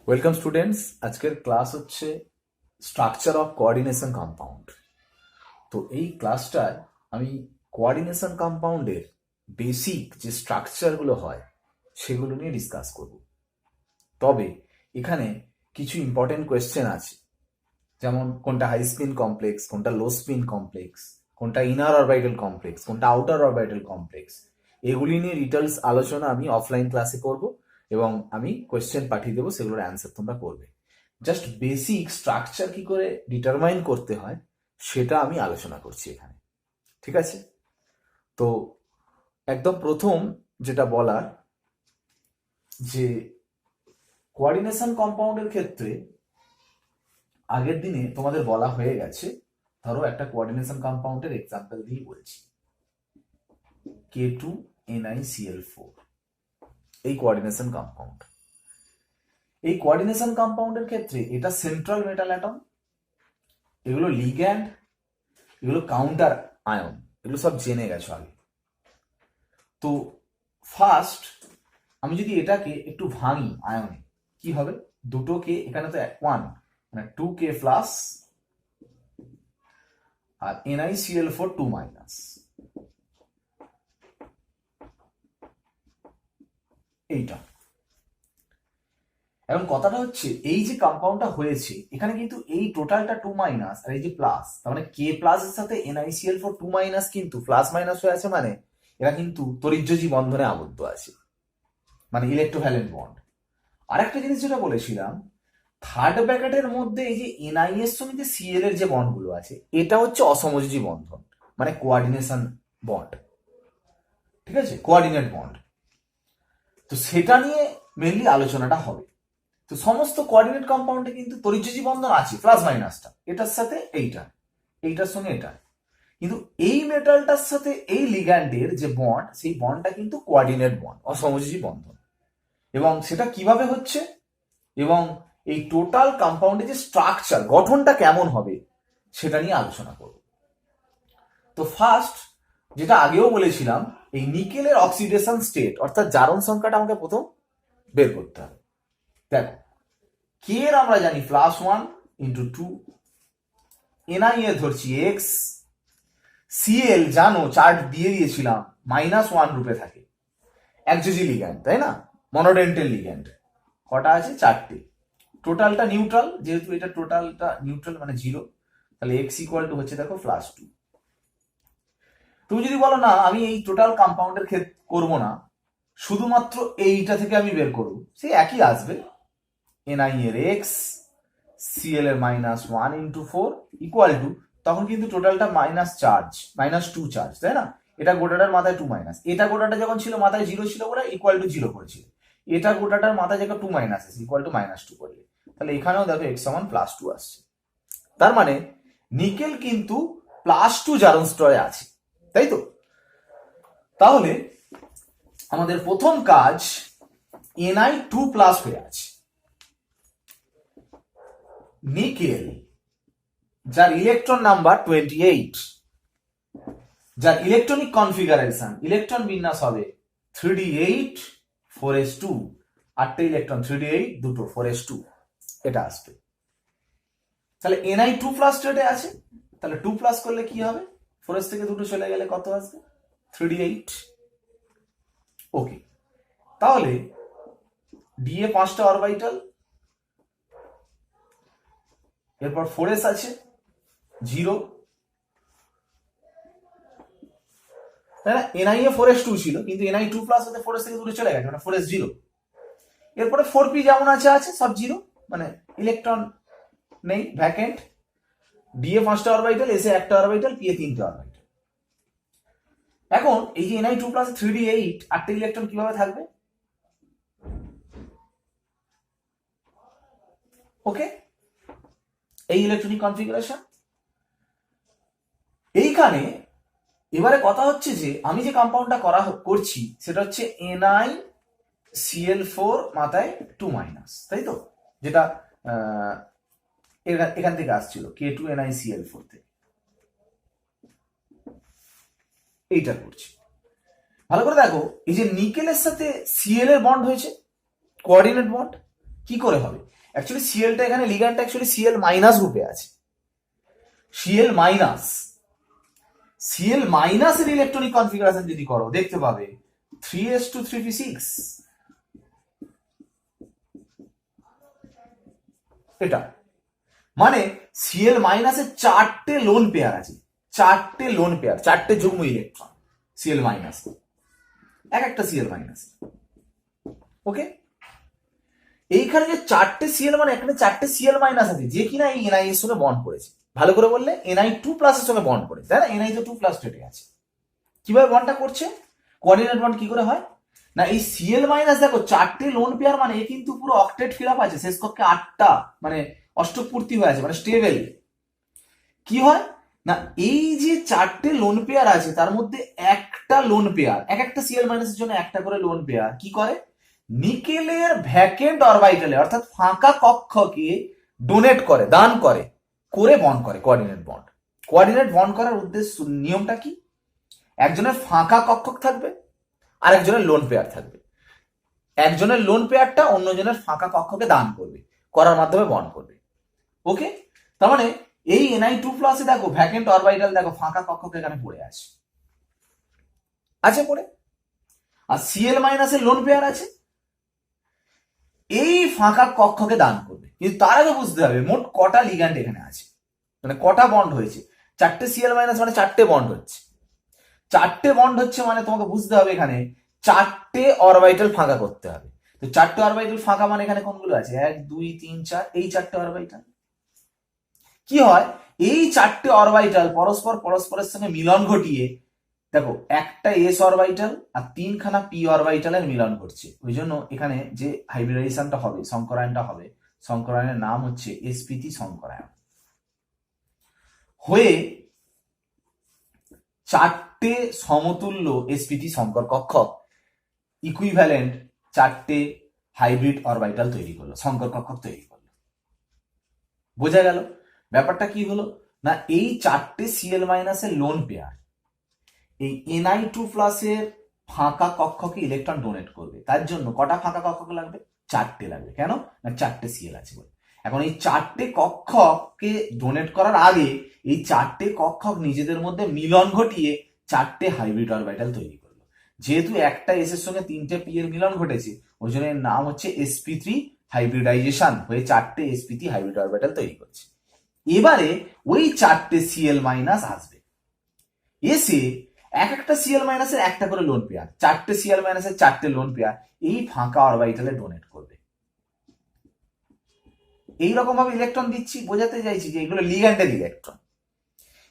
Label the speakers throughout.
Speaker 1: Welcome students. আজকের class হচ্ছে structure of coordination compound. তো এই ক্লাসটায় আমি কোঅর্ডিনেশন কম্পাউন্ডের বেসিক যে স্ট্রাকচারগুলো হয় সেগুলো নিয়ে ডিসকাস করব। তবে এখানে কিছু ইম্পর্টেন্ট কোয়েশ্চেন আছে, যেমন কোনটা হাই স্পিন কমপ্লেক্স, কোনটা লো স্পিন কমপ্লেক্স, কোনটা ইনার অরবিটাল কমপ্লেক্স, কোনটা আউটার অরবিটাল কমপ্লেক্স। এগুলি নিয়ে ডিটেলস আলোচনা আমি অফলাইন ক্লাসে করব এবং আমি কোয়েশ্চেন পাঠিয়ে দেবো, সেগুলোর অ্যান্সার তোমরা করবে। জাস্ট বেসিক স্ট্রাকচার কি করে ডিটারমাইন করতে হয় সেটা আমি আলোচনা করছি এখানে, ঠিক আছে? তো একদম প্রথম যেটা বলার, যে কোঅর্ডিনেশন কম্পাউন্ডের ক্ষেত্রে আগের দিনে তোমাদের বলা হয়ে গেছে। ধরো একটা কোঅর্ডিনেশন কম্পাউন্ডের এক্সাম্পল দিয়ে বলছি, K2NiCl4, এই কোঅর্ডিনেশন কম্পাউন্ড। এই কোঅর্ডিনেশন কম্পাউন্ডের ক্ষেত্রে এটা সেন্ট্রাল মেটাল অ্যাটম, এগুলো লিগ্যান্ড, এগুলো কাউন্টার আয়ন, এগুলো সব জেনে গেছো আগে। তো ফার্স্ট আমি যদি এটাকে একটু ভাঙি আয়নে, কি হবে? দুটো কে, এখানে তো 1 মানে 2K প্লাস, আর NiCl4 2 মাইনাস, এইটা। এখন কথাটা হচ্ছে, এই যে কম্পাউন্ডটা হয়েছে এখানে কিন্তু এই টোটালটা 2 মাইনাস আর এই যে প্লাস, তার মানে K প্লাস এর সাথে NiCl4 2 মাইনাস কিন্তু প্লাস মাইনাস হয়ে আছে, মানে এরা কিন্তু তড়িৎযোজী বন্ধনে আবদ্ধ আছে, মানে ইলেকট্রোভ্যালেন্ট বন্ড। আরেকটা জিনিস যেটা বলেছিলাম, থার্ড ব্র্যাকেটের মধ্যে এই যে Ni এর সঙ্গে যে Cl এর যে বন্ডগুলো আছে, এটা হচ্ছে অসমযোজী বন্ধন, মানে কোঅর্ডিনেশন বন্ড, ঠিক আছে, কোঅর্ডিনেট বন্ড। তো সেটা নিয়ে মেনলি আলোচনাটা হবে। তো সমস্ত কোঅর্ডিনেট কম্পাউন্ডে কিন্তু তড়িৎযোজী বন্ধন আছে, প্লাস মাইনাসটা, এটার সাথে এইটা, এইটার সঙ্গে এটা। কিন্তু এই মেটালটার সাথে এই লিগ্যান্ডের যে বন্ড, সেই বন্ডটা কিন্তু কোঅর্ডিনেট বন্ড, অসমযোজী বন্ধন। এবং সেটা কিভাবে হচ্ছে, এবং এই টোটাল কম্পাউন্ডের যে স্ট্রাকচার, গঠনটা কেমন হবে, সেটা নিয়ে আলোচনা করব। তো ফার্স্ট যেটা আগেও বলেছিলাম, এই নিকেলের অক্সিডেশন স্টেট, অর্থাৎ জারণ সংখ্যাটা আমাকে প্রথম বের করতে হবে। দেখো, কে এর আমরা জানি +1 × 2, Ni এর ধরছি x, Cl জানো চার্ট দিয়ে দিয়েছিলাম -1 রূপে থাকে, একযোজী লিগ্যান্ড, তাই না, মনোডেন্টাল লিগ্যান্ড। কটা আছে? 4টে। টোটালটা নিউট্রাল, যেহেতু এটা টোটালটা নিউট্রাল মানে 0, তাহলে x = হচ্ছে দেখো +2। তুমি যদি বলো না আমি এই টোটাল কম্পাউন্ডের ক্ষেত্রে করব না, শুধুমাত্র এইটা থেকে আমি বের করব, সে একই আসবে। Ni এর x, Cl এর -1 × 4 = তখন কিন্তু টোটালটা -2 চার্জ, তাই না? এটা গোটাটার মাথায় 2 মাইনাস, এটা গোটাটা যখন ছিল মাথায় 0 ছিল বলে =0 করেছিল, এটা গোটাটার মাথায় যখন 2 মাইনাস আছে =-2 করলে, তাহলে এখানেও দেখো x = +2 আসছে। তার মানে নিকেল কিন্তু +2 জারণ স্তরে আছে, তাই তো? তাহলে আমাদের প্রথম কাজ, Ni2+ হয়ে আছে। নিকেল, যার ইলেকট্রন নাম্বার 28, যার ইলেকট্রনিক কনফিগারেশন, ইলেকট্রন বিন্যাস হবে 3d8 4s2, 8টে ইলেকট্রন, 3d8 দুটো 4s2, এটা আসবে। তাহলে Ni2+ স্টেটে আছে, তাহলে 2+ করলে কি হবে? 4s থেকে দুটো চলে গেলে কত আসবে? 3d8। ওকে, তাহলে Da 5টা অরবিটাল, এরপর 4s আছে 0, তাই না? Ni এ 4s2 ছিল, কিন্তু Ni2+ হতে 4s থেকে দূরে চলে গেছে, মানে 4s 0। এরপরে 4p যেমন আছে আছে সব 0, মানে ইলেকট্রন নেই, ভ্যাকেন্ট। Da 5টা অরবিটাল, S এ 1টা অরবিটাল, P এ 3টে অরবিটাল। এখন এই যে Ni2+ 3d8, 8টে ইলেকট্রন কিভাবে থাকবে? ওকে, এই ইলেকট্রনিক কনফিগারেশন। এইখানে এবারে কথা হচ্ছে যে আমি যে কম্পাউন্ডটা করছি সেটা হচ্ছে NiCl4 মাথায় 2 মাইনাস, তাই তো? যেটা এখান থেকে আসছিল K2NiCl4 থেকে, এইটা করছি। ভালো করে দেখো, এই যে নিকেলের সাথে Cl এর বন্ড হয়েছে, কোঅর্ডিনেট বন্ড, কি করে হবে? অ্যাকচুয়ালি সিএলটা এখানে লিগ্যান্ডটা অ্যাকচুয়ালি সিএল মাইনাস রূপে আছে। সিএল মাইনাস, সিএল মাইনাসের ইলেকট্রনিক কনফিগারেশন যদি করো দেখতে পাবে 3s2 3p6, এটা মানে সিএল মাইনাসের চারটে লোন পেয়ার আছে, চারটে লোন পেয়ার, চারটে যুগ্ম ইলেকট্রন সিএল মাইনাস, এক একটা সিএল মাইনাস। ওকে, এইখানে যে চারটে সিএল মানে এখানে চারটে সিএল মাইনাস আছে যে কিনা এই এনআই এর সঙ্গে বন্ড করেছে। ভালো করে বললে NI2+ এর সঙ্গে বন্ড করেছে, তাই না? NI তো 2+ স্টেটে আছে। কিভাবে বন্ডটা করছে? কোঅর্ডিনেট বন্ড কি করে হয় না, এই সিএল মাইনাস দেখো চারটে লোন পেয়ার মানে এ কিন্তু পুরো অক্টেট ফিল আপ আছে, শেষ কক্ষে 8টা মানে অষ্টক পূর্তি হয়ে আছে, মানে স্টেবল। কি হয় না, এই যে চারটে লোন পেয়ার আছে তার মধ্যে একটা লোন পেয়ার, এক একটা সিএল মাইনাসের জন্য একটা করে লোন পেয়ার কি করে, নিকেলের ভ্যাকেন্ট অরবিটালে অর্থাৎ ফাঁকা কক্ষকে ডোনেট করে, দান করে, করে বন্ড করে কোঅর্ডিনেট বন্ড। কোঅর্ডিনেট বন্ড করার উদ্দেশ্য, নিয়মটা কি, একজনের ফাঁকা কক্ষক থাকবে আর একজনের লোন পেয়ার থাকবে, একজনের লোন পেয়ারটা অন্যজনের ফাঁকা কক্ষকে দান করবে, করার মাধ্যমে বন্ড করবে। ওকে, তার মানে এই NI2+ দেখো ভ্যাকেন্ট অরবিটাল দেখো ফাঁকা কক্ষকে এখানে পড়ে আছে পড়ে, আর সিএল মাইনাসের লোন পেয়ার আছে, এই ফাঁকা কক্ষকে দান করবে। কিন্তু তার আগে বুঝতে হবে মোট কটা লিগ্যান্ড এখানে আছে, মানে কটা বন্ড হয়েছে। চারটে সিএল মাইনাস মানে চারটে বন্ড হচ্ছে, চারটে বন্ড হচ্ছে মানে তোমাকে বুঝতে হবে এখানে চারটে অরবিটাল ফাঁকা করতে হবে। তো চারটে অরবিটাল ফাঁকা মানে এখানে কোনগুলো আছে, 1 2 3 4, এই চারটে অরবিটাল। কি হয়, এই চারটে অরবিটাল পরস্পরের সঙ্গে মিলন ঘটিয়ে দেখো একটা এস অরবিটাল আর 3খানা পি অরবিটালের মিলন ঘটছে। ওই জন্য এখানে যে হাইব্রিডাইজেশনটা হবে, সংকরায়নটা হবে, সংকরায়নের নাম হচ্ছে sp3 সংকরায়ন। হয়ে চারটে সমতুল্য sp3 সংকর কক্ষক ইকুইভ্যালেন্ট চারটে হাইব্রিড অরবিটাল তৈরি করলো, সংকর কক্ষক তৈরি করলো। বোঝা গেল ব্যাপারটা কি হলো না, এই চারটে সিএল মাইনাসের লোন পেয়ার এই NI2+ এর ফাঁকা কক্ষকে ইলেকট্রন ডোনেট করবে। তার জন্য কটা ফাঁকা কক্ষক লাগবে, চারটে লাগবে। কেন না, চারটে সিএল আছে বলে। এখন এই চারটে কক্ষককে ডোনেট করার আগে এই চারটে কক্ষক নিজেদের মধ্যে মিলন ঘটিয়ে চারটে হাইব্রিড অরবিটাল তৈরি করলো। যেহেতু একটা এস এর সঙ্গে 3টে পি এর মিলন ঘটেছে, ওই জন্য এর নাম হচ্ছে sp3 হাইব্রিডাইজেশন, হয়ে চারটে sp3 হাইব্রিড অরবিটাল তৈরি করছে। এবারে ওই চারটে সিএল মাইনাস আসবে, এসে এক একটা সিএল মাইনাসের একটা করে লোন পেয়ার, চারটে সিএল মাইনাসের চারটে লোন পেয়ার এই ফাঁকা অরবিটালে ডোনেট করবে। এইরকম ভাবে ইলেকট্রন দিচ্ছি, বোঝাতে চাইছি যে এগুলো লিগ্যান্ডের ইলেকট্রন।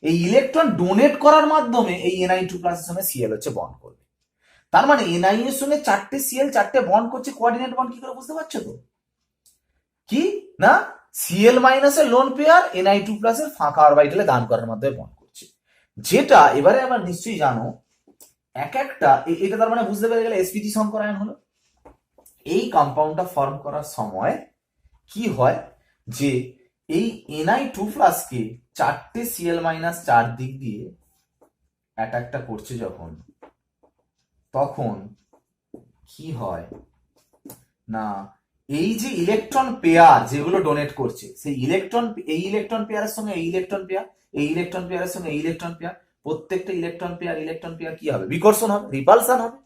Speaker 1: এই ইলেকট্রন ডোনেট করার মাধ্যমে এই NI2+ এর সঙ্গে সিএল হচ্ছে বন্ড করবে। তার মানে NI এর সঙ্গে চারটে সিএল চারটে বন্ড করছে, কোঅর্ডিনেট বন্ড কি করে বুঝতে পারছো তো, কি না সিএল মাইনাসের লোন পেয়ার NI2+ এর ফাঁকা অরবিটালে দান করার মাধ্যমে বন্ড করছে। যেটা এবারে আমরা নিশ্চয়ই জানো এক একটা, এটা তার মানে বুঝতে পেরে গেলে sp3 সংকরায়ন হলো। এই কম্পাউন্ডটা ফর্ম করার সময় কি হয় যে এই NI2+ কে চারটে সিএল মাইনাস চার দিক দিয়ে অ্যাটাকটা করছে যখন, তখন কি হয় না, এই যে ইলেকট্রন পেয়ার যেগুলো ডোনেট করছে সেই ইলেকট্রন, এই ইলেকট্রন পেয়ারের সঙ্গে এই ইলেকট্রন পেয়ার, এই ইলেকট্রন পেয়ারের সঙ্গে এই ইলেকট্রন পেয়ার, প্রত্যেকটা ইলেকট্রন পেয়ার কি হবে, বিকর্ষণ হবে, রিপালশন হবে।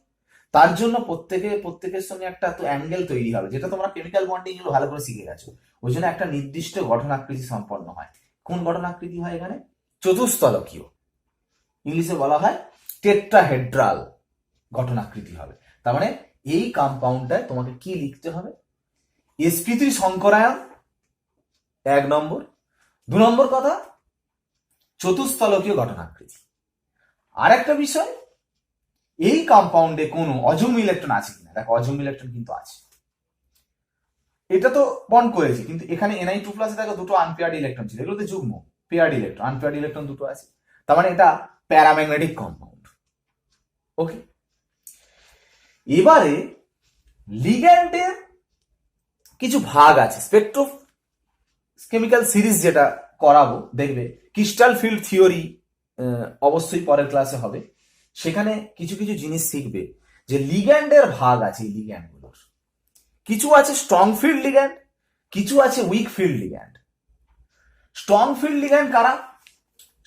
Speaker 1: তার জন্য প্রত্যেকের সঙ্গে একটা তো অ্যাঙ্গেল তৈরি হবে, যেটা তোমরা কেমিক্যাল বন্ডিং গুলো ভালো করে শিখে গেছো। ওই জন্য একটা নির্দিষ্ট গঠনাকৃতি সম্পন্ন হয়। কোন গঠনাকৃতি হয় এখানে, চতুস্তলকীয়, ইংলিশে বলা হয় টেট্রাহেড্রাল গঠনাকৃতি হবে। তার মানে এই কম্পাউন্ডটায় তোমাকে কি লিখতে হবে, sp3 সংকরায়ন 1 নম্বর, 2 নম্বর কথা চতুস্তলকীয় গঠনাকৃতি। আর একটা বিষয়, এই কম্পাউন্ডে কোনো অযুগ্ম ইলেকট্রন আছে কিনা, দেখো অযুগ্ম ইলেকট্রন কিন্তু আছে, এটা তো বন্ড করেছি, কিন্তু এখানে NI2+ দেখো দুটো আনপেয়ার্ড ইলেকট্রন ছিল, এগুলোতে যুগ্ম, পেয়ার্ড ইলেকট্রন, আনপেয়ার্ড ইলেকট্রন দুটো আছে, তার মানে এটা প্যারাম্যাগনেটিক কম্পাউন্ড। ওকে, এবারে লিগ্যান্ডের কিছু ভাগ আছে, স্পেকট্রো কেমিক্যাল সিরিজ যেটা করাবো দেখবে, ক্রিস্টাল ফিল্ড থিওরি অবশ্যই পরের ক্লাসে হবে, সেখানে কিছু কিছু জিনিস শিখবে যে লিগ্যান্ডের ভাগ আছে। এই লিগ্যান্ডগুলোর কিছু আছে স্ট্রং ফিল্ড লিগ্যান্ড, কিছু আছে week field ligand. Strong field ligand কারা?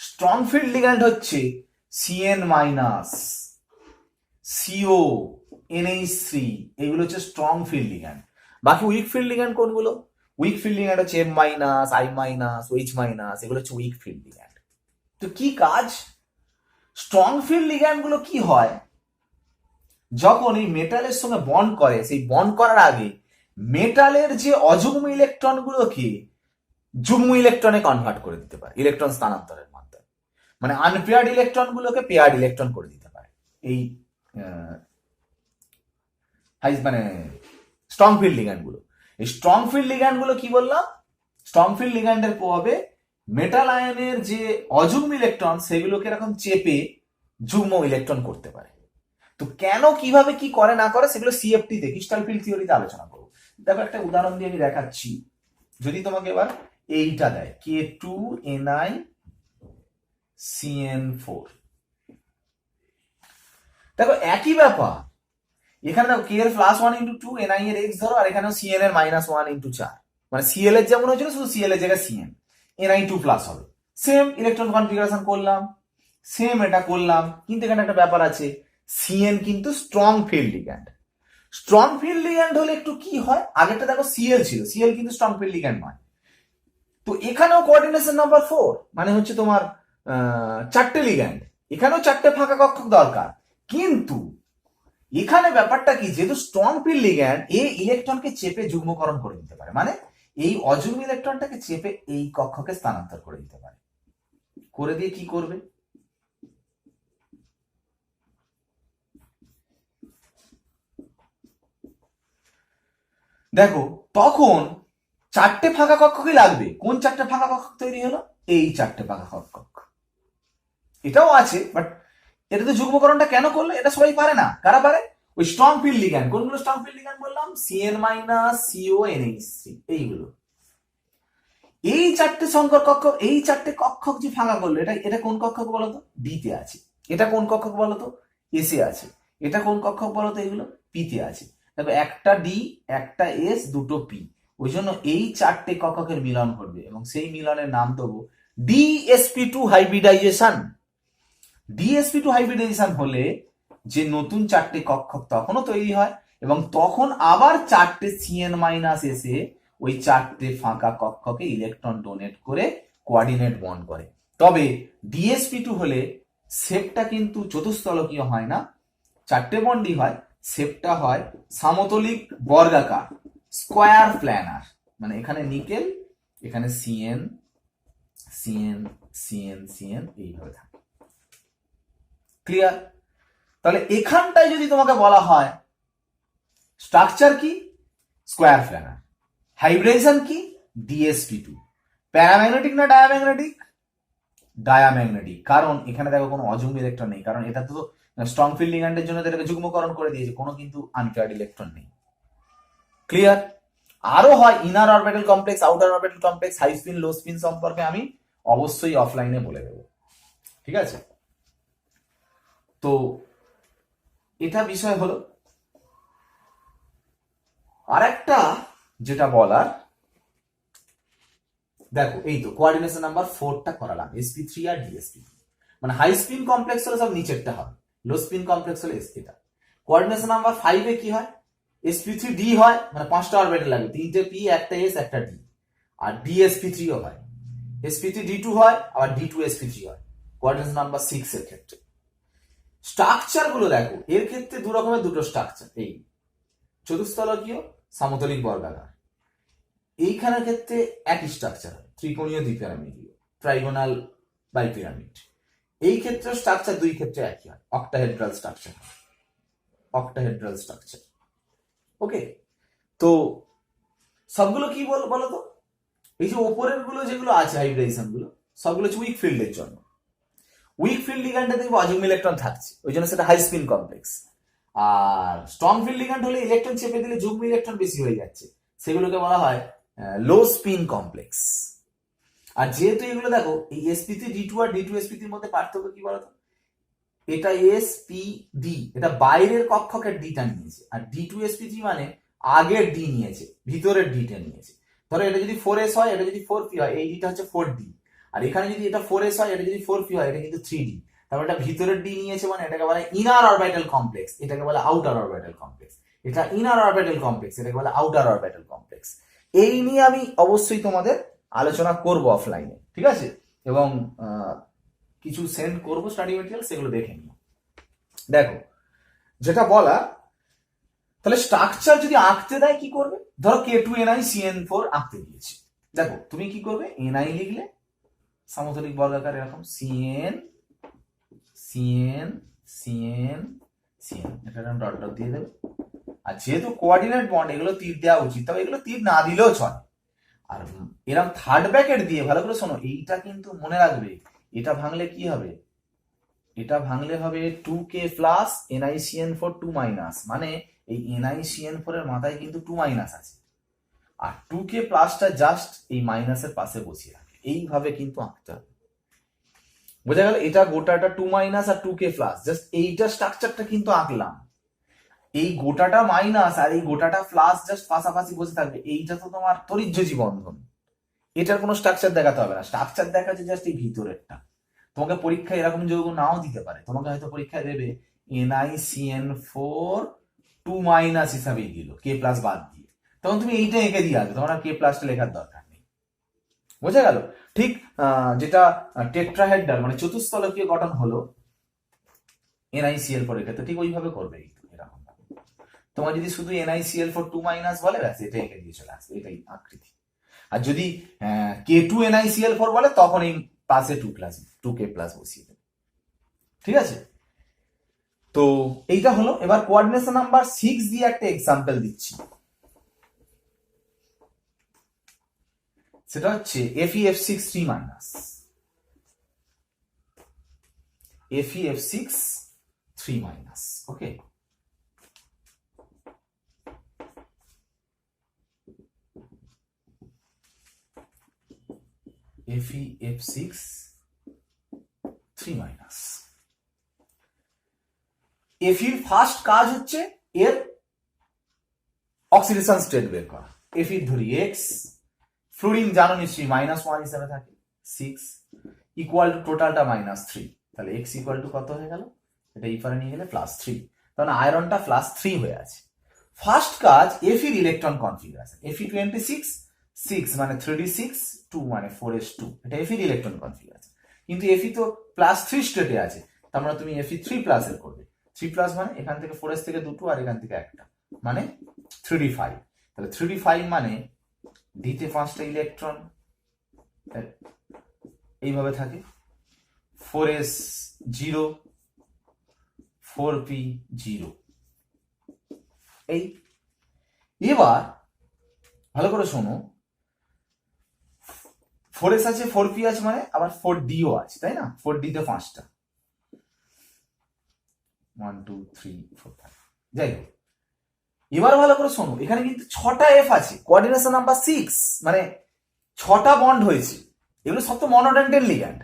Speaker 1: স্ট্রং ফিল্ড লিগ্যান্ড হচ্ছে সিএন মাইনাস, সিও, NH3, এগুলো হচ্ছে স্ট্রং ফিল্ড লিগ্যান্ড। বাকি উইক ফিল্ড লিগ্যান্ড কোনগুলো? উইক ফিল্ড লিগ্যান্ড হচ্ছে M minus, I minus, OH minus, এগুলো হচ্ছে উইক ফিল্ড লিগ্যান্ড। তো কি কাজ? স্ট্রং ফিল্ড লিগ্যান্ড গুলো কি হয়, যখন এই মেটালের সঙ্গে বন্ড করে, সেই বন্ড করার আগে মেটালের যে অযুগ্ম ইলেকট্রন গুলোকে যুগ্ম ইলেকট্রনে কনভার্ট করে দিতে পারে ইলেকট্রন স্থানান্তরের মাধ্যমে, মানে আনপেয়ার্ড ইলেকট্রন গুলোকে পেয়ার্ড ইলেকট্রন করে দিতে পারে এই মানে স্ট্রং ফিল্ড লিগ্যান্ড গুলো। এই স্ট্রং ফিল্ড লিগ্যান্ড গুলো কি বললাম? স্ট্রং ফিল্ড লিগ্যান্ডের প্রভাবে মেটাল আয়নের যে অযুগ্ম ইলেকট্রন সেগুলোকে এরকম চেপে যুগ্ম ইলেকট্রন করতে পারে। তো কেন, কিভাবে, কি করে না করে সেগুলো CFT তে, ক্রিস্টাল ফিল্ড থিওরিতে আলোচনা করবো। দেখো একটা উদাহরণ দিয়ে আমি দেখাচ্ছি। যদি তোমাকে এবার এইটা দেয় K2NiCN4, দেখো একই ব্যাপার। এখানে দেখো K এর +1 × 2, Ni এর x ধরো, আর এখানেও Cn এর -1 × 4, মানে Cl এর যেমন হয়েছিল শুধু Cl এর জায়গায় Cn, Ni2+ হবে। সেম ইলেকট্রন কনফিগারেশন করলাম, সেম এটা করলাম, কিন্তু এখানে একটা ব্যাপার আছে, Cn কিন্তু strong field ligand. Strong field ligand হলে একটু কি হয়, আগেরটা দেখো Cl ছিল, Cl কিন্তু স্ট্রং ফিল্ড লিগ্যান্ড নয়। তো এখানেও কোঅর্ডিনেশন নাম্বার 4, মানে হচ্ছে তোমার 4টে লিগ্যান্ড, এখানেও 4টে ফাঁকা কক্ষক দরকার। কিন্তু এখানে ব্যাপারটা কি, যেহেতু স্ট্রং ফিল্ড লিগ্যান্ড এই ইলেকট্রনকে চেপে যুগ্মকরণ করে দিতে পারে, মানে এই অযুগ্ম ইলেকট্রনটাকে চেপে এই কক্ষকে স্থানান্তর করে দিতে পারে। করে দিয়ে কি করবে, দেখো তখন 4টে ফাঁকা কক্ষকই লাগবে। কোন 4টে ফাঁকা কক্ষক তৈরি হলো? এই 4টে ফাঁকা কক্ষক। এটাও আছে, বাট এটা তো যুগ্মকরণটা কেন করলো এটা সবাই পারে না। কারা পারে? ওই স্ট্রং ফিল্ড লিগ্যান্ড। কোনগুলো স্ট্রং ফিল্ড লিগ্যান্ড বললাম? Cn মাইনাস, CO, NH3, এইগুলো। এই 4টে সংকর কক্ষক, এই 4টে কক্ষক যে ফাঁকা করলো, এটা কোন কক্ষক বলতো? D তে আছে। এটা কোন কক্ষক বলতো? S এ আছে। এটা কোন কক্ষক বলতো? এগুলো P তে আছে। দেখো একটা D, একটা S, দুটো P, ওই জন্য এই 4টে কক্ষকের মিলন ঘটবে এবং সেই মিলনের নাম দেবো DsP2 হাইব্রিডাইজেশন। DsP2 হাইব্রিডাইজেশন হলে যে নতুন 4টে কক্ষক তখনও তৈরি হয় এবং তখন আবার 4টে Cn মাইনাস এসে ওই 4টে ফাঁকা কক্ষকে ইলেকট্রন ডোনেট করে কোঅর্ডিনেট বন্ড করে। তবে DsP2 হলে শেপটা কিন্তু চতুস্তলকীয় হয় না, 4টে বন্ডই হয়, শেপটা হয় সমতলিক বর্গাকার, স্কোয়ার প্ল্যানার, মানে এখানে নিকেল, এখানে Cn, Cn, Cn, Cn, এইভাবে থাকে। ক্লিয়ার? তাহলে এখানটায় যদি তোমাকে বলা হয় স্ট্রাকচার কি? Square planner. হাইব্রিডাইজেশন কি? DsP2। প্যারাম্যাগনেটিক না ডায়াম্যাগনেটিক? ডায়াম্যাগনেটিক। কারণ এখানে দেখো কোনো অযুগ্ম ইলেকট্রন নেই, কারণ এটা তো স্ট্রং ফিল্ড লিগ্যান্ডের জন্য এটাকে যুগ্মকরণ করে দিয়েছে, কোনো কিন্তু আনপেয়ার্ড ইলেকট্রন নেই। ক্লিয়ার? আরো হয় inner orbital complex, outer orbital complex, high spin, low spin সম্পর্কে আমি অবশ্যই অফলাইনে বলে দেবো। ঠিক আছে? তো এটা বিষয় হলো। আর একটা যেটা বলার, দেখো এই তো কোঅর্ডিনেশন নাম্বার 4টা করালাম, sp3 আর DsP3, মানে হাই স্পিন কমপ্লেক্স হলে সব নিচেরটা হবে, লো স্পিন কমপ্লেক্স হলে এটা। কোঅর্ডিনেশন নাম্বার 5 এ কি হয়? sp3d হয়, মানে 5টা অরবিটাল লাগে, 3টে p, একটা s, একটা d। আর DsP3 ও হয়, sp3d2 হয়, আবার d2sp3 হয় কোঅর্ডিনেশন নাম্বার 6 এর ক্ষেত্রে। স্ট্রাকচার গুলো দেখো, এর ক্ষেত্রে দু রকমের দুটো স্ট্রাকচার, এই চতুস্তলকীয়, সমতলিক বর্গাকার। এইখানের ক্ষেত্রে একই স্ট্রাকচার হয়, ত্রিকোণীয় দ্বিপিরামিডীয়, ট্রাইগোনাল বাইপিরামিড। এই ক্ষেত্রে স্ট্রাকচার দুই ক্ষেত্রে একই হয়, অক্টাহেড্রাল স্ট্রাকচার, অক্টাহেড্রাল স্ট্রাকচার। ওকে, তো সবগুলো কি বলো তো? এই যে ওপরের গুলো যেগুলো আছে হাইব্রিডাইজেশন গুলো, সবগুলো হচ্ছে উইক ফিল্ডের জন্য। উইক ফিল্ড লিগ্যান্ডে দেখবো অযুগ্ম ইলেকট্রন থাকছে, ওই জন্য সেটা হাই স্পিন কমপ্লেক্স। আর স্ট্রং ফিল্ড লিগ্যান্ড হলে ইলেকট্রন চেপে দিলে যুগ্ম ইলেকট্রন বেশি হয়ে যাচ্ছে, সেগুলোকে বলা হয় লো স্পিন কমপ্লেক্স। আর যেহেতু এগুলো দেখো, এই sp3d2 আর d2sp3 এর মধ্যে পার্থক্য কি বলতো? এটা spd, এটা বাইরের কক্ষকের ডিটা নিয়েছে, আর d2sp3 মানে আগের ডি নিয়েছে, ভিতরের ডিটা নিয়েছে। ধরো এটা যদি 4s হয়, এটা যদি 4p হয়, এই ডিটা হচ্ছে 4d, আর এখানে যদি এটা 4s হয়, এটা যদি 4p হয়, এটা কিন্তু 3d। তারপর এটা ভিতরের ডি নিয়েছে, মানে এটাকে বলে ইনার অরবিটাল কমপ্লেক্স, এটাকে বলে আউটার অরবিটাল কমপ্লেক্স। এটা ইনার অরবিটাল কমপ্লেক্স, এটাকে বলে আউটার অরবিটাল কমপ্লেক্স। এই নিয়ে আমি অবশ্যই তোমাদের আলোচনা করব অফলাইনে, ঠিক আছে? এবং কিছু সেন্ড করবো স্টাডি মেটেরিয়াল, সেগুলো দেখে নিও। দেখো যেটা বলা, তাহলে স্ট্রাকচার যদি আঁকতে দেয় কি করবে? ধরো K2NiCN4 আঁকতে দিয়েছে, দেখো তুমি কি করবে? Ni লিখলে সমতলিক বর্গাকার এরকম CN CN CN CN, এটা ডট ডট দিয়ে দেবে। আর যেহেতু কোঅর্ডিনেট বন্ড, এগুলো তীর দেওয়া উচিত, তবে এগুলো তীর না দিলেও চলে। আর এরকম থার্ড ব্র্যাকেট দিয়ে, ভালো করে শোনো, এইটা কিন্তু মনে রাখবে, এটা ভাঙলে কি হবে? এটা ভাঙলে হবে 2k প্লাস NiCN4 2 মাইনাস, মানে এই NiCN4 এর মাথায় কিন্তু 2 মাইনাস আছে, আর 2k প্লাসটা জাস্ট এই মাইনাসের পাশে বসিয়ে রাখে। এইভাবে কিন্তু আঁকতে হবে, বোঝা গেল? এটা গোটাটা 2 মাইনাস আর 2k প্লাস, জাস্ট এইটা স্ট্রাকচারটা কিন্তু আঁকলাম। এই গোটাটা মাইনাস আর এই গোটাটা প্লাস জাস্ট পাশাপাশি বসে থাকবে, এইটা তো তোমার তড়িৎযোজী বন্ধন। এটার কোনো স্ট্রাকচার দেখাতে হবে না, স্ট্রাকচার দেখাচ্ছে জাস্ট এই ভিতরেরটা। তোমাকে পরীক্ষায় এরকম যৌগ নাও দিতে পারে, তোমাকে হয়তো পরীক্ষায় দেবে NiCN4 2 মাইনাস হিসাবেই দিল, k প্লাস বাদ দিয়ে, তখন তুমি এইটা এঁকে দিয়ে আসবে, তোমার k প্লাসটা লেখার দরকার নেই। বোঝা গেল? ঠিক যেটা টেট্রাহেড্রাল মানে চতুস্তলকীয় গঠন হলো NiCl4 এর ক্ষেত্রে, ঠিক ওইভাবে করবে। এরকম তোমার যদি শুধু NiCl4 2 মাইনাস বলে, ব্যাস এটা এঁকে দিয়ে চলে আসবে, এটাই আকৃতি। আর যদি K2NiCl4 বলে, তখন এই পাশে 2k প্লাস বসিয়ে দেবে, ঠিক আছে? তো এইটা হলো। এবার কোঅর্ডিনেশন নাম্বার 6 দিয়ে একটা এক্সাম্পল দিচ্ছি, সেটা হচ্ছে FeF6 3 মাইনাস, FeF6 3 মাইনাস। ওকে, FeF6 3 মাইনাস। এফির ফার্স্ট কাজ হচ্ছে এর অক্সিডেশন স্টেট বের করা। এফির ধরি এক্স, ফ্লুরিন জানো নিশ্চয়ই -1 হিসেবে থাকে, 6 ইকুয়াল টু টোটালটা -3, তাহলে এক্স ইকুয়াল টু কত হয়ে গেল? এটা ইফারে নিয়ে গেলে +3, তাহলে আয়রনটা +3 হয়ে আছে। ফার্স্ট কাজ এফির ইলেকট্রন কনফিগারেশন, Fe26 6 মানে 3d6 2 মানে 4s2, এটা এফির ইলেকট্রন কনফিগারেশন। কিন্তু এফি তো +3 স্টেটে আছে, তার মানে তুমি Fe3 প্লাস এর করবে। 3 প্লাস মানে এখান থেকে 4s থেকে দুটো আর এখান থেকে একটা, মানে 3d5। তাহলে 3d5 মানে ডিতে 5টা ইলেকট্রন এইভাবে থাকে, 4s 0 4p 0। এই এবার ভালো করে শোনো, 4s আছে 4p আছে, মানে আবার 4dও আছে, তাই না? 4d তে 5টা, 1 2 3 4 5, যাই হোক। এবার ভালো করে শোনো, এখানে কিন্তু 6টা এফ আছে, কোঅর্ডিনেশন নাম্বার 6, মানে 6টা বন্ড হয়েছে। এগুলো সব তো মনোডেন্টের লিগ্যান্ড,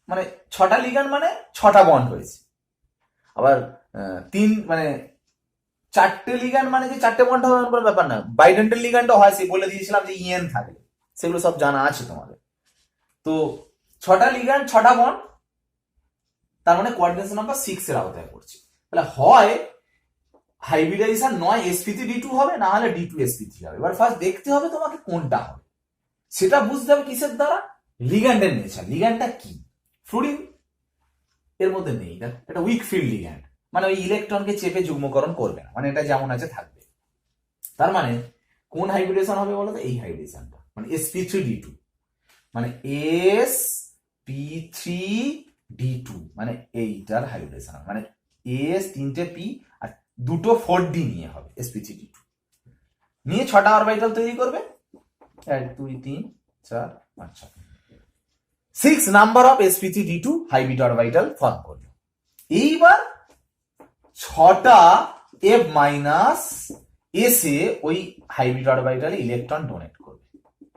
Speaker 1: মানে 6টা লিগ্যান্ড মানে 6টা বন্ড হয়েছে। আবার 3 মানে 4টে লিগ্যান্ড মানে যে 4টে বন্ড হবে এমন কোনো ব্যাপার না, বাইডেন্টাল লিগ্যান্ডও হয়, সে বলে দিয়েছিলাম যে ইএন থাকে, সেগুলো সব জানা আছে তোমাদের। তো 6টা লিগ্যান্ড 6টা বন্ড, তার মানে কোঅর্ডিনেশন নাম্বার 6 এর আওতায় পড়ছে। তাহলে হয় হাইব্রিডাইজেশন নয় sp3d2 হবে, না হলে d2sp3 হবে। এবার ফার্স্ট দেখতে হবে তোমাকে কোনটা হবে, সেটা বুঝতে হবে কিসের দ্বারা? লিগ্যান্ডের নেচার। লিগ্যান্ডটা কি? ফ্লুরিন এর মধ্যে নেই, এটা উইক ফিল্ড লিগ্যান্ড, মানে ওই ইলেকট্রনকে চেপে যুগ্মকরণ করবে না, মানে এটা যেমন আছে থাকবে। তার মানে কোন হাইব্রিডেশন হবে বলো তো? এই হাইব্রিডেশনটা, মানে sp3d2, মানে sp3d2, মানে এইটার হাইব্রিডেশন, মানে s 3টে p আর দুটো 4d নিয়ে হবে sp3d2, নিয়ে 6টা অরবিটাল তৈরি করবে, 1 2 3 4 5 6, 6 number of sp3d2 hybrid orbital form করবে। এইবার 6টা f মাইনাস এসে ওই হাইব্রিড অরবিটালে ইলেকট্রন ডোনেট করবে,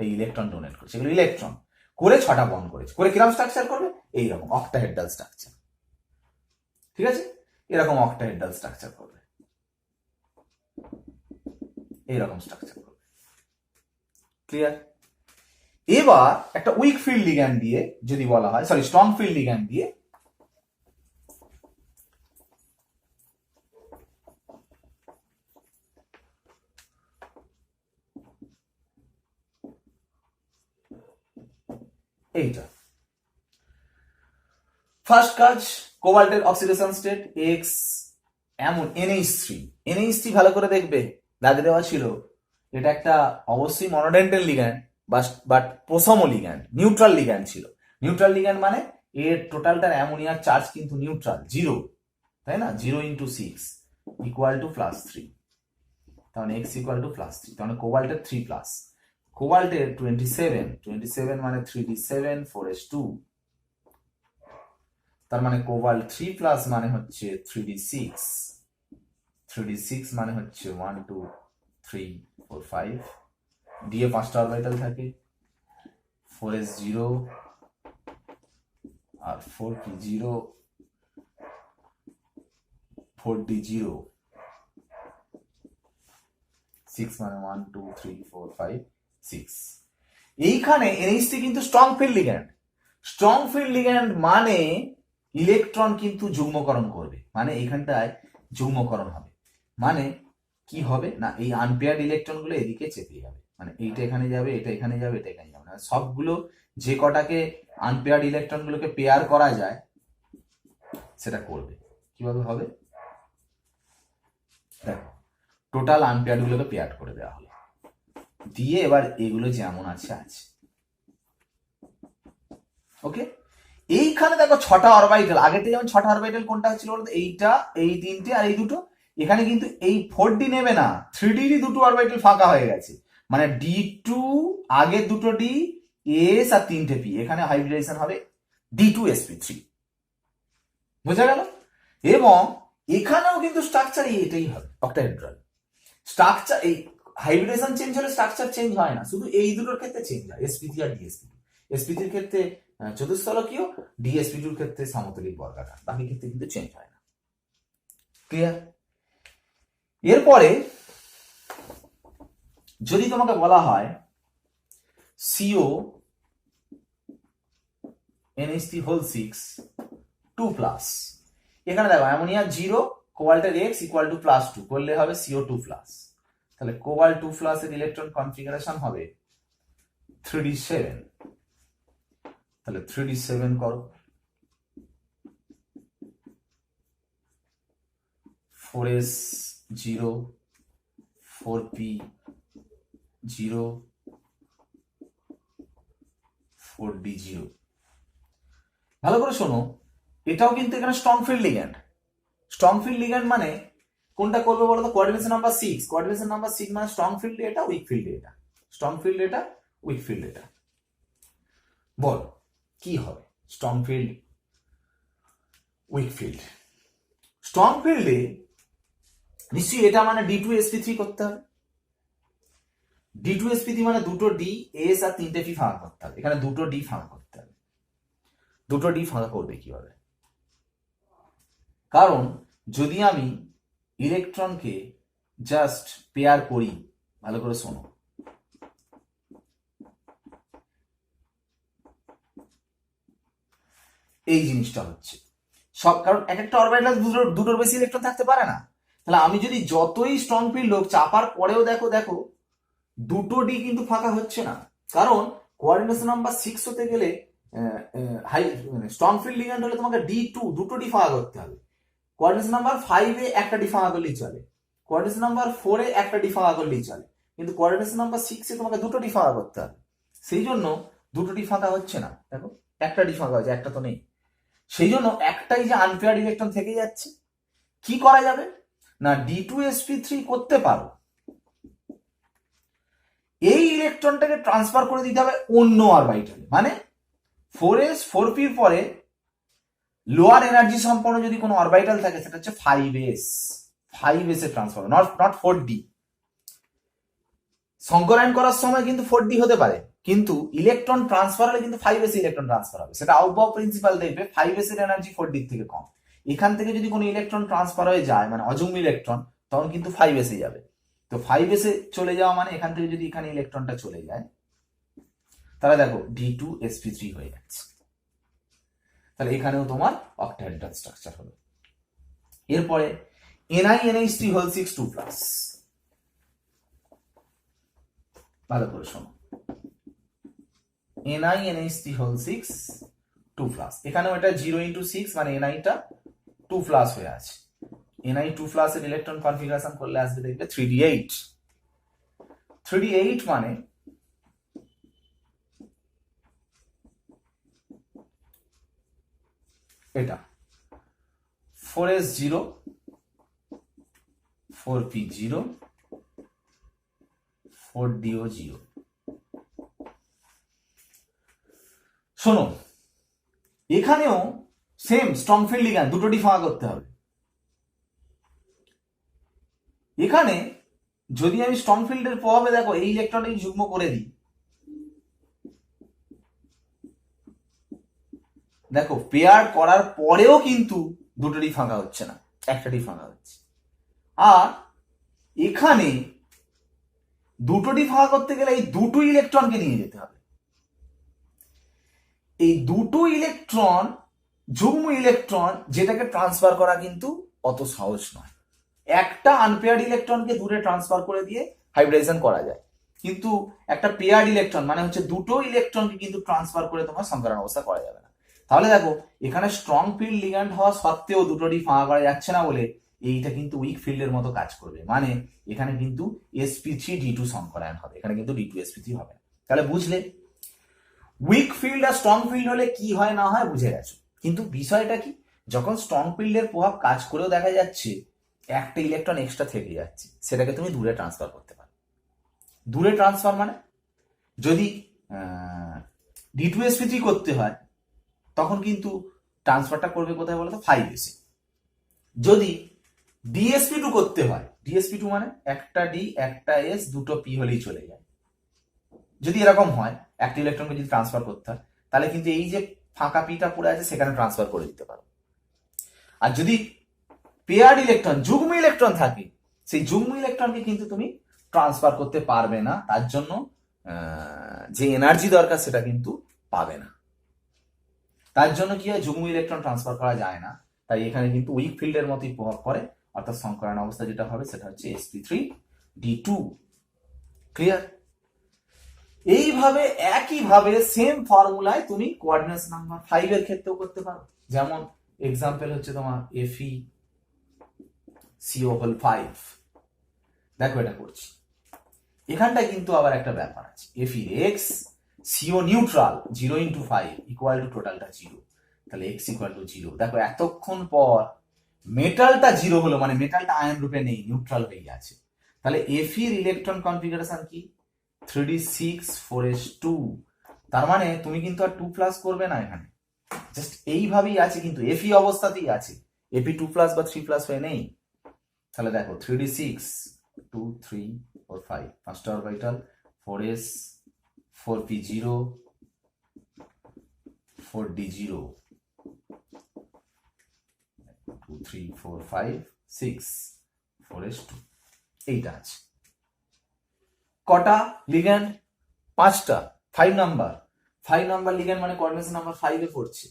Speaker 1: এই ইলেকট্রন ডোনেট করবে, সেগুলো ইলেকট্রন করে 6টা বন্ড করেছে, করে কিরকম স্ট্রাকচার করবে? এইরকম অক্টাহেড্রাল স্ট্রাকচার, ঠিক আছে? এরকম অক্টাহেড্রাল স্ট্রাকচার করবে, এইরকম স্ট্রাকচার করবে। ক্লিয়ার? এবার একটা উইক ফিল্ড লিগ্যান্ড দিয়ে যদি বলা হয়, সরি স্ট্রং ফিল্ড লিগ্যান্ড দিয়ে এইটা ফার্স্ট কাজ, কোবাল্টের অক্সিডেশন স্টেট এক্স, এমন NH3 ভালো করে দেখবে, দাগে দেওয়া ছিল। এটা একটা অবশ্যই মনোডেন্টাল লিগ্যান্ড বাট প্রোসোমো লিগ্যান্ড, নিউট্রাল লিগ্যান্ড ছিল। নিউট্রাল লিগ্যান্ড মানে এর টোটালটার অ্যামোনিয়ার চার্জ কিন্তু নিউট্রাল, 0, তাই না? 0 × 6 ইকুয়াল টু +3, তাহলে x ইকুয়াল টু +3, তাহলে কোবাল্টের 3+, কোবাল্টের 27 মানে 3d7 4s2, তার মানে কোবাল্ট 3+ মানে হচ্ছে 3d6 মানে হচ্ছে 1 2 3 4 5, দিয়ে 5টা অরবিটাল থাকে, 4s0 আর 4p0 4d0, 6 মানে 1 2 3 4 5 6। এইখানে NH3 কিন্তু স্ট্রং ফিল্ড লিগ্যান্ড মানে ইলেকট্রন কিন্তু যুগ্মকরণ করবে, মানে এইখানটায় যুগ্মকরণ হবে, মানে কি হবে না এই আনপেয়ার্ড ইলেকট্রন গুলো এদিকে চেপে যাবে, মানে এইটা এখানে যাবে, এটা এখানে যাবে, এটা এখানে যাবে, সবগুলো যে কটাকে আনপেয়ার্ড ইলেকট্রন গুলোকে পেয়ার করা যায় সেটা করবে। কিভাবে হবে দেখো, টোটাল আনপেয়ার্ড গুলোকে পেয়ার করে দেওয়া হলো, দিয়ে এবার এগুলো যেমন আছে। ওকে, এইখানে দেখো 6টা অরবিটাল, আগেতে যেমন 6টা অরবিটাল কোনটা হচ্ছিল বলতো, এইটা, এই 3টে আর এই দুটো। এখানে কিন্তু এই 4d নেবে না, 3d দুটো অরবিটাল ফাঁকা হয়ে গেছে, মানে d2 আগে দুটো d, s আর 3টে p, এখানে হাইব্রিডাইজেশন হবে d2sp3, বোঝা গেল? এবং এখানেও কিন্তু স্ট্রাকচার এটাই হবে, অক্টাহেড্রাল স্ট্রাকচার। এই হাইব্রিডাইজেশন চেঞ্জ হলে স্ট্রাকচার চেঞ্জ হয় না, শুধু এই দুটোর ক্ষেত্রে চেঞ্জ হয়, sp3 আর dsp2। sp3 এর ক্ষেত্রে চতুস্থলকীয়, dsp2 ক্ষেত্রে সমতলিক বর্গাকার, বাকি ক্ষেত্রে কিন্তু চেঞ্জ হয় না। ক্লিয়ার? এরপরে যদি তোমাকে বলা হয় CO NH3 6 2+, এখানে দেখো অ্যামোনিয়া 0, কোবাল্টের x ইকুয়াল টু +2 করলে হবে CO2+, তাহলে কোবাল্ট 2+ এর ইলেকট্রন কনফিগারেশন হবে 3d7, তাহলে 3d7 করো, 4s0 4p0 4d0। ভালো করে শোনো, এটাও কিন্তু এখানে স্ট্রং ফিল্ড লিগ্যান্ড মানে কোনটা করবে বলো তো, কোঅর্ডিনেশন নাম্বার 6 মানে স্ট্রং ফিল্ড এটা, উইক ফিল্ড এটা, স্ট্রং ফিল্ড এটা, উইক ফিল্ড এটা। বল কি হবে strong field week field? Strong ফিল্ডে নিশ্চয়ই এটা মানে d2sp3 করতে হবে, d2sp3 মানে দুটো d, s আর 3টে p ফাঁকা করতে হবে, এখানে দুটো d ফাঁকা করতে হবে। দুটো d ফাঁকা করবে কিভাবে? কারণ যদি আমি ইলেকট্রনকে জাস্ট পেয়ার করি, ভালো করে শোনো, এই জিনিসটা হচ্ছে সব, কারণ এক একটা অরবিটাল দুটোর বেশি ইলেকট্রন থাকতে পারে না। তাহলে আমি যদি যতই স্ট্রং ফিল্ড হোক, চাপার পরেও দেখো দুটো ডি কিন্তু ফাঁকা হচ্ছে না, কারণ কোঅর্ডিনেশন নাম্বার 6 হতে গেলে স্ট্রং ফিল্ড লিগ্যান্ড হলে তোমাকে d2 দুটো ডি ফাঁকা করতে হবে, কোঅর্ডিনেশন নাম্বার 5 এ একটা ডি ফাঁকা করলেই চলে, কোঅর্ডিনেশন নাম্বার 4 এ একটা ডি ফাঁকা করলেই চলে, কিন্তু কোঅর্ডিনেশন নাম্বার 6 এ তোমাকে দুটো ডি ফাঁকা করতে হবে। সেই জন্য দুটো ডি ফাঁকা হচ্ছে না, দেখো একটা ডি ফাঁকা হচ্ছে, একটা তো নেই, সেই জন্য একটাই যে আনপেয়ার্ড ইলেকট্রন থেকে যাচ্ছে। কি করা যাবে না, d2sp3 করতে পারো, এই ইলেকট্রনটাকে ট্রান্সফার করে দিতে হবে অন্য অরবিটালে, মানে 4s 4p এর পরে লোয়ার এনার্জি সম্পন্ন যদি কোনো অরবিটাল থাকে সেটা হচ্ছে 5s a transfer, not 4d। সংকরায়ন করার সময় কিন্তু 4d হতে পারে, কিন্তু ইলেকট্রন ট্রান্সফার হলে কিন্তু 5s ইলেকট্রন ট্রান্সফার হবে, সেটা আউটবাউ প্রিন্সিপাল দেখবে 5s এর এনার্জি 4d থেকে কম। এখান থেকে যদি কোনো ইলেকট্রন ট্রান্সফার হয়ে যায়, মানে অযুগ্ম ইলেকট্রন, তখন কিন্তু 5s এ যাবে। তো 5s এ চলে যাওয়া মানে এখান থেকে যদি এখানে ইলেকট্রনটা চলে যায়, তাহলে দেখো D2sp3 হয়ে যাচ্ছে। তাহলে এখানেও তোমার অক্টাহেড্রাল স্ট্রাকচার হলো। এরপরে NiNH3 2+। ভালো করে শোনো, NiNH3 2+, এখানেও এটা 0 × 6 মানে Ni টা 2+ হয়ে আছে। Ni2+ এর ইলেকট্রন কনফিগারেশন করলে আসবে দেখবে 3d8। 3d8 মানে এটা 4s0 4p0 4do0। শোনো, এখানেও সেম স্ট্রং ফিল্ড লিগ্যান্ড দুটোটি ফাঁকা করতে হবে। এখানে যদি আমি স্ট্রং ফিল্ডের প্রভাবে দেখো এই ইলেকট্রনটাকে যুগ্ম করে দিই, দেখো পেয়ার করার পরেও কিন্তু দুটোরই ফাঁকা হচ্ছে না, একটারই ফাঁকা হচ্ছে। আর এখানে দুটোটি ফাঁকা করতে গেলে এই দুটো ইলেকট্রনকে নিয়ে যেতে হবে। এই দুটো ইলেকট্রন যুগ্ম ইলেকট্রন, যেটাকে ট্রান্সফার করা কিন্তু অত সহজ নয়। একটা আনপেয়ার্ড ইলেকট্রনকে দূরে ট্রান্সফার করে দিয়ে হাইব্রিডাইজেশন করা যায়, কিন্তু একটা পেয়ার্ড ইলেকট্রন মানে হচ্ছে দুটো ইলেকট্রনকে কিন্তু ট্রান্সফার করে তোমার সংকরণ অবস্থা করা যাবে না। তাহলে দেখো এখানে স্ট্রং ফিল্ড লিগ্যান্ড হওয়া সত্ত্বেও দুটোরই ফাঁকা করা যাচ্ছে না বলে এইটা কিন্তু উইক ফিল্ডের মতো কাজ করবে, মানে এখানে কিন্তু sp3d2 সংকরায়ন হবে, এখানে কিন্তু D2sp3 হবে না। তাহলে বুঝলে উইক ফিল্ড আর স্ট্রং ফিল্ড হলে কি হয় না হয় বুঝে গেছো। কিন্তু বিষয়টা কি, যখন স্ট্রং ফিল্ডের প্রভাব কাজ করেও দেখা যাচ্ছে একটা ইলেকট্রন এক্সট্রা থেকে যাচ্ছে, সেটাকে তুমি দূরে ট্রান্সফার করতে পারো। দূরে ট্রান্সফার মানে যদি D2sp3 করতে হয় তখন কিন্তু ট্রান্সফারটা করবে কোথায় বলো তো, 5s। যদি DsP2 করতে হয়, DsP2 মানে একটা D একটা S দুটো P হলেই চলে যায়। যদি এরকম হয় একটা ইলেকট্রনকে যদি ট্রান্সফার করতে হয়, তাহলে কিন্তু এই যে ফাঁকা পিটা পড়ে আছে সেখানে ট্রান্সফার করে দিতে পারো। আর যদি পেয়ার্ড ইলেকট্রন যুগ্ম ইলেকট্রন থাকে, সেই যুগ্ম ইলেকট্রনকে কিন্তু তুমি ট্রান্সফার করতে পারবে না, তার জন্য যে এনার্জি দরকার সেটা কিন্তু পাবে না। তার জন্য কি হয়, যুগ্ম ইলেকট্রন ট্রান্সফার করা যায় না, তাই এখানে কিন্তু উইক ফিল্ডের মতোই প্রভাব পড়ে, অর্থাৎ সংকরণ অবস্থা যেটা হবে সেটা হচ্ছে sp3d2। ক্লিয়ার? এইভাবে একইভাবে সেম ফর্মুলায় তুমি কোঅর্ডিনেশন নাম্বার 5 এর ক্ষেত্রেও করতে পারো। যেমন এক্সাম্পল হচ্ছে তোমার FeCO5। দেখো এটা করছি, এখানটায় কিন্তু আবার একটা ব্যাপার আছে, FeX CO neutral 0 × 5 equal to টোটালটা 0, তাহলে X ইকুয়াল টু 0। দেখো এতক্ষণ পর মেটালটা 0 হলো, মানে মেটালটা আয়ন রূপে নেই, নিউট্রাল হয়ে আছে। তাহলে Fe এর ইলেকট্রন কনফিগারেশন কি, 3d6 4s2। তার মানে তুমি কিন্তু আর 2+ করবে না, এখানে জাস্ট এইভাবেই আছে, কিন্তু Fe অবস্থাতেই আছে, Fe2+ বা 3+ হয়ে নেই। তাহলে দেখো 3d6 2 3 4 5 পাঁচটা orbital, 4s 4p0 4d0 2 3 4 5 6 4s2, এইটা আছে। কটা লিগ্যান্ড? 5টা। 5 নাম্বার লিগ্যান্ড মানে কোঅর্ডিনেশন নাম্বার 5 এ পড়ছে,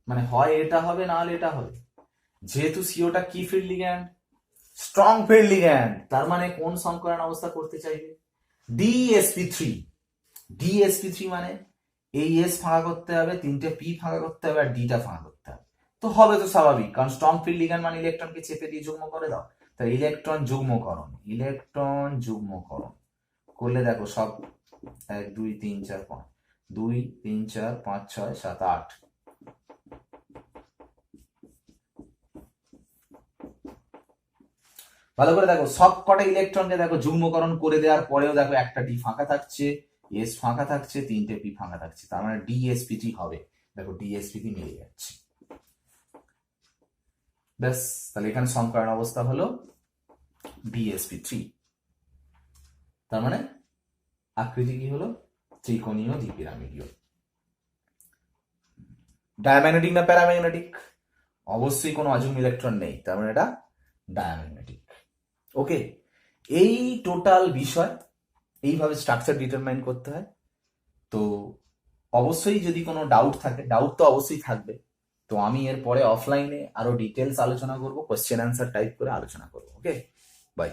Speaker 1: মানে হয় এটা হবে না হলে এটা হবে। যেহেতু সিওটা কি field ligand, strong field ligand, তার মানে কোন সংকরণ অবস্থা করতে চাইবে, DsP3। DsP3 মানে এই S ফাঁকা করতে হবে, 3টে P ফাঁকা করতে হবে, আর D টা ফাঁকা করতে হবে। তো হবে তো স্বাভাবিক, কারণ স্ট্রং ফিল্ড লিগ্যান্ড মানে ইলেকট্রনকে চেপে দিয়ে যুগ্ম করে দাও। তাই ইলেকট্রন যুগ্মকরণ করলে দেখো সব 1 2 3 4 5 2 3 4 5 6 7 8, ভালো করে দেখো সব কটা ইলেকট্রনকে দেখো যুগ্মকরণ করে দেওয়ার পরেও দেখো একটা ডি ফাঁকা থাকছে, এস ফাঁকা থাকছে, 3টে পি ফাঁকা থাকছে, তার মানে DsP3 হবে। দেখো DsP3 মিলে যাচ্ছে, ব্যাস। তাহলে এখানে সংকরণ অবস্থা হলো DsP3। তার মানে আকৃতি কি হলো, ত্রিকোণীয় দ্বিপিরামিডীয়। ডায়াম্যাগনেটিক না প্যারাম্যাগনেটিক? অবশ্যই কোনো অযুগ্ম ইলেকট্রন নেই, তার মানে এটা ডায়াম্যাগনেটিক। ওকে, এই টোটাল বিষয় এইভাবে স্ট্রাকচার ডিটারমাইন করতে হয়। তো অবশ্যই যদি কোনো ডাউট থাকে, ডাউট তো অবশ্যই থাকবে, তো আমি এরপরে অফলাইনে আরো ডিটেলস আলোচনা করব, কোশ্চেন অ্যান্সার টাইপ করে আলোচনা করবো। ওকে, বাই।